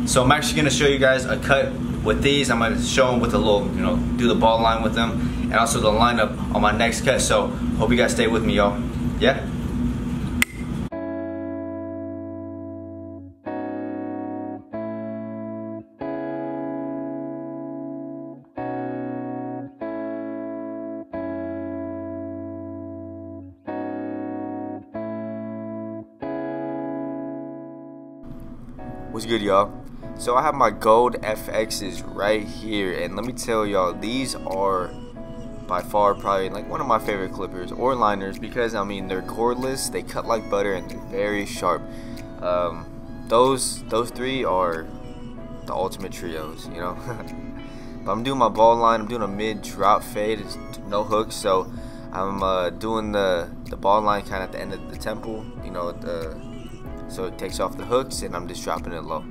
So I'm actually going to show you guys a cut with these. I'm going to show them with a little, do the ball line with them, and also the lineup on my next cut. So hope you guys stay with me, y'all. Yeah. What's good, y'all? So I have my gold FXs right here, and let me tell y'all, these are by far probably like one of my favorite clippers or liners, because I mean they're cordless, they cut like butter, and they're very sharp. Those three are the ultimate trios, But I'm doing my ball line. I'm doing a mid drop fade. It's no hook, so I'm doing the ball line kind of at the end of the temple, so it takes off the hooks, and I'm just dropping it low.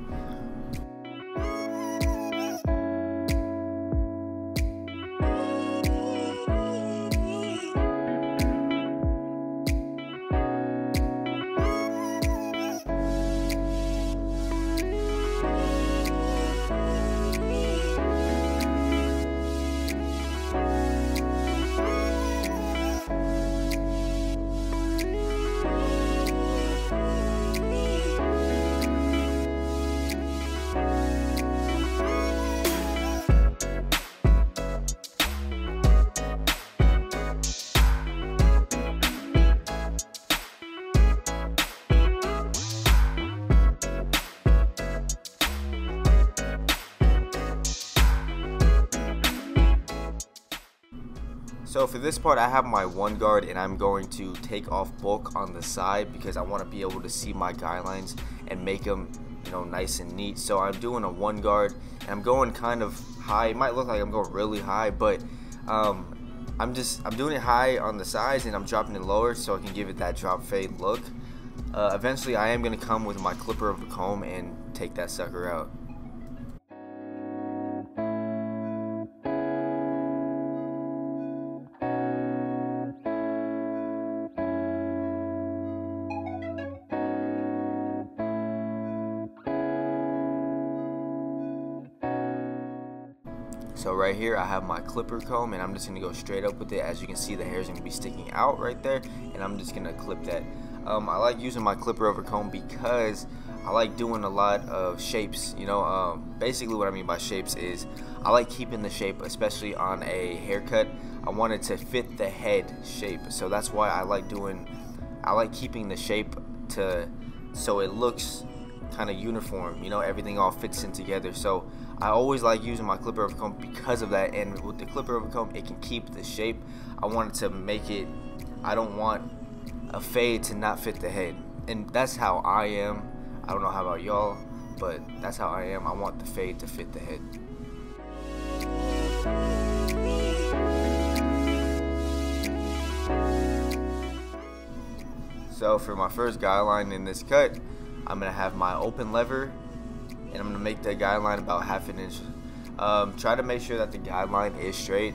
So for this part, I have my one guard, and I'm going to take off bulk on the side because I want to be able to see my guidelines and make them, nice and neat. So I'm doing a one guard, and I'm going kind of high. It might look like I'm going really high, but I'm doing it high on the sides, and I'm dropping it lower so I can give it that drop fade look. Eventually, I am going to come with my clipper of a comb and take that sucker out. So right here I have my clipper comb, and I'm just going to go straight up with it. As you can see, the hair is going to be sticking out right there, and I'm just going to clip that. I like using my clipper over comb because I like doing a lot of shapes. Basically what I mean by shapes is I like keeping the shape, especially on a haircut. I want it to fit the head shape, so that's why I like keeping the shape so it looks kind of uniform, everything all fits in together. So I always like using my clipper over comb because of that, and with the clipper over comb, it can keep the shape. I want it to make it, I don't want a fade to not fit the head, and that's how I am. I don't know how about y'all, but that's how I am. I want the fade to fit the head. So for my first guideline in this cut, I'm going to have my open lever, and I'm going to make the guideline about ½ an inch. Try to make sure that the guideline is straight.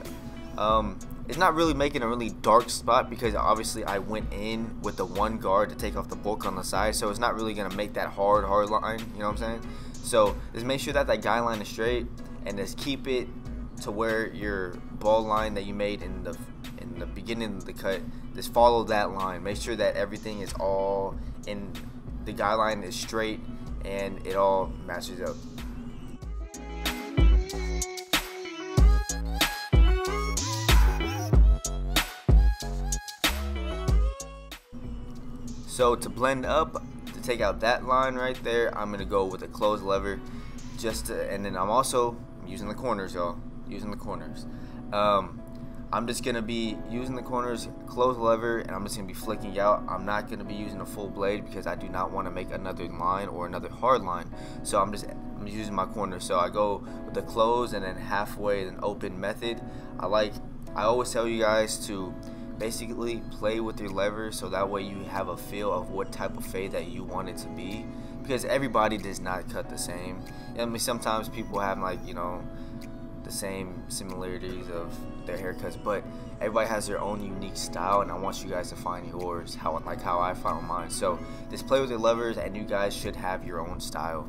It's not really making a really dark spot because obviously I went in with the one guard to take off the bulk on the side, so it's not really going to make that hard line, you know what I'm saying? So just make sure that guideline is straight, and just keep it to where your ball line that you made in the beginning of the cut, just follow that line. Make sure that everything is all in, the guideline is straight, and it all matches up. So to blend up, to take out that line right there, I'm gonna go with a closed lever, and then I'm using the corners, y'all. Using the corners. I'm just gonna be using the corners, closed lever, and I'm just gonna be flicking out. I'm not gonna be using a full blade because I do not want to make another line or another hard line. So I'm using my corners. So I go with the close and then halfway an open method. I always tell you guys to basically play with your lever, so that way you have a feel of what type of fade that you want it to be, because everybody does not cut the same. I mean, sometimes people have the same similarities of their haircuts, but everybody has their own unique style, and I want you guys to find yours, how I found mine. So just play with your levers, and you guys should have your own style.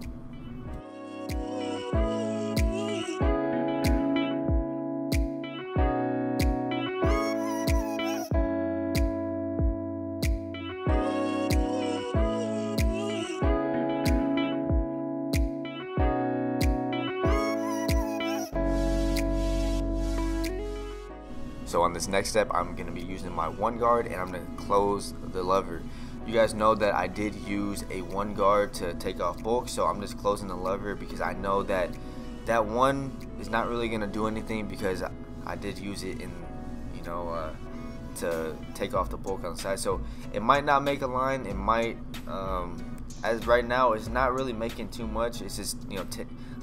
So on this next step, I'm going to be using my 1 guard, and I'm going to close the lever. You guys know that I did use a 1 guard to take off bulk, so I'm just closing the lever because I know that that one is not really going to do anything because I did use it in, you know, to take off the bulk on the side. So it might not make a line. It might, as right now, it's not really making too much. It's just, you know,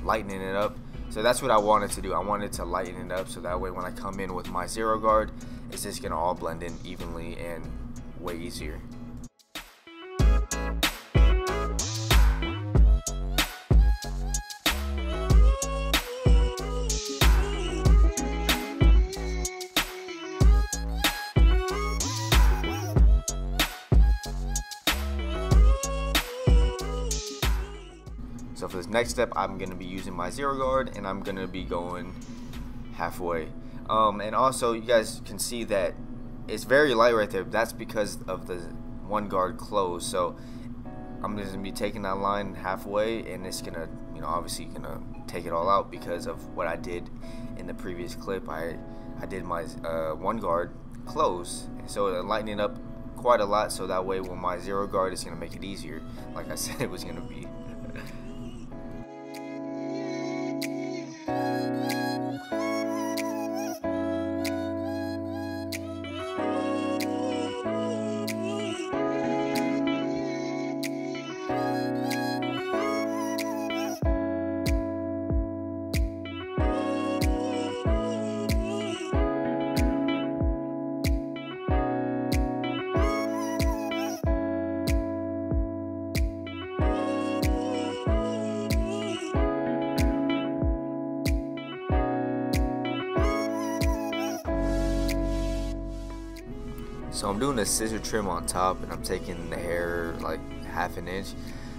lightening it up. So that's what I wanted to do. I wanted to lighten it up so that way when I come in with my 0 guard, it's just going to all blend in evenly and way easier. So for this next step, I'm going to be using my 0 guard, and I'm going to be going halfway. And also, you guys can see that it's very light right there. That's because of the 1 guard closed. So I'm just going to be taking that line halfway, and it's going to, you know, obviously going to take it all out because of what I did in the previous clip. I did my 1 guard close, and so it lightening up quite a lot, so that way when my 0 guard is going to make it easier, like I said it was going to be. So I'm doing a scissor trim on top, and I'm taking the hair like ½ an inch.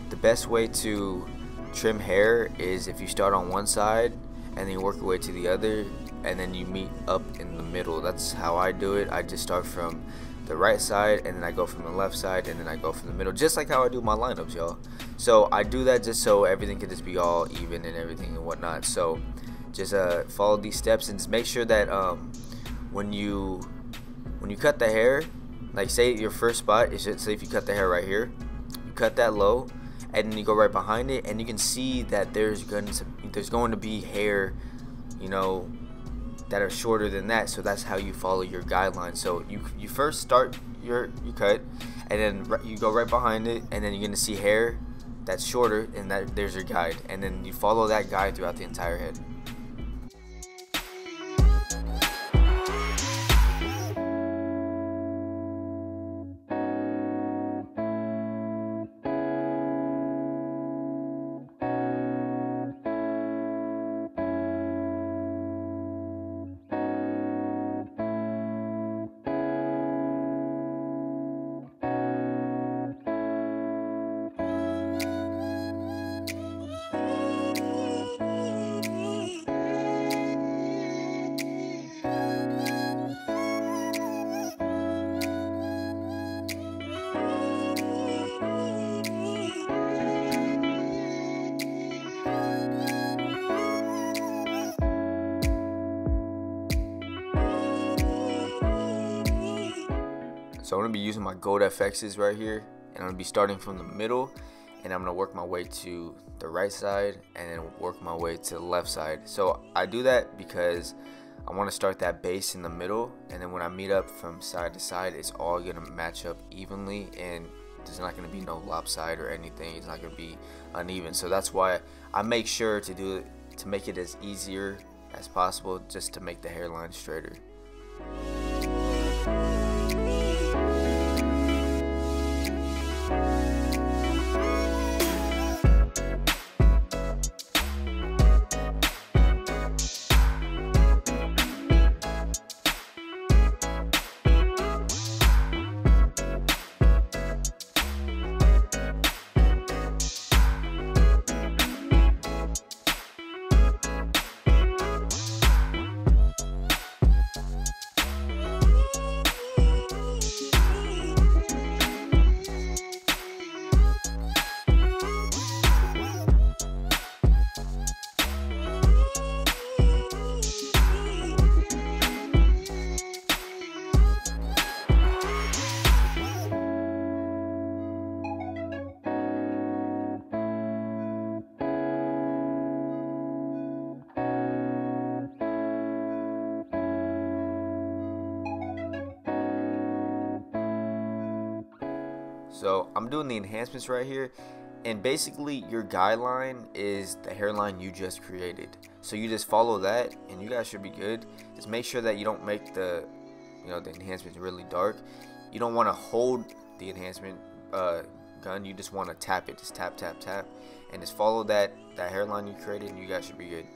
The best way to trim hair is if you start on one side and then you work your way to the other, and then you meet up in the middle. That's how I do it. I just start from the right side, and then I go from the left side, and then I go from the middle, just like how I do my lineups, y'all. So I do that just so everything can just be all even and everything and whatnot. So just follow these steps, and just make sure that when you cut the hair, like say your first spot is, say if you cut the hair right here, you cut that low, and then you go right behind it, and you can see that there's going to be hair, you know, that are shorter than that. So that's how you follow your guidelines. So you first start your cut, and then you go right behind it, and then you're going to see hair that's shorter, and there's your guide, and then you follow that guide throughout the entire head. So I'm going to be using my gold FXs right here, and I'm going to be starting from the middle, and I'm going to work my way to the right side, and then work my way to the left side. So I do that because I want to start that base in the middle, and then when I meet up from side to side, it's all going to match up evenly, and there's not going to be no lopside or anything. It's not going to be uneven. So that's why I make sure to do it, to make it as easier as possible, just to make the hairline straighter. So I'm doing the enhancements right here, and basically your guideline is the hairline you just created. So you just follow that and you guys should be good. Just make sure that you don't make the the enhancements really dark. You don't want to hold the enhancement gun, you just want to tap it. Just tap tap tap and just follow that hairline you created and you guys should be good.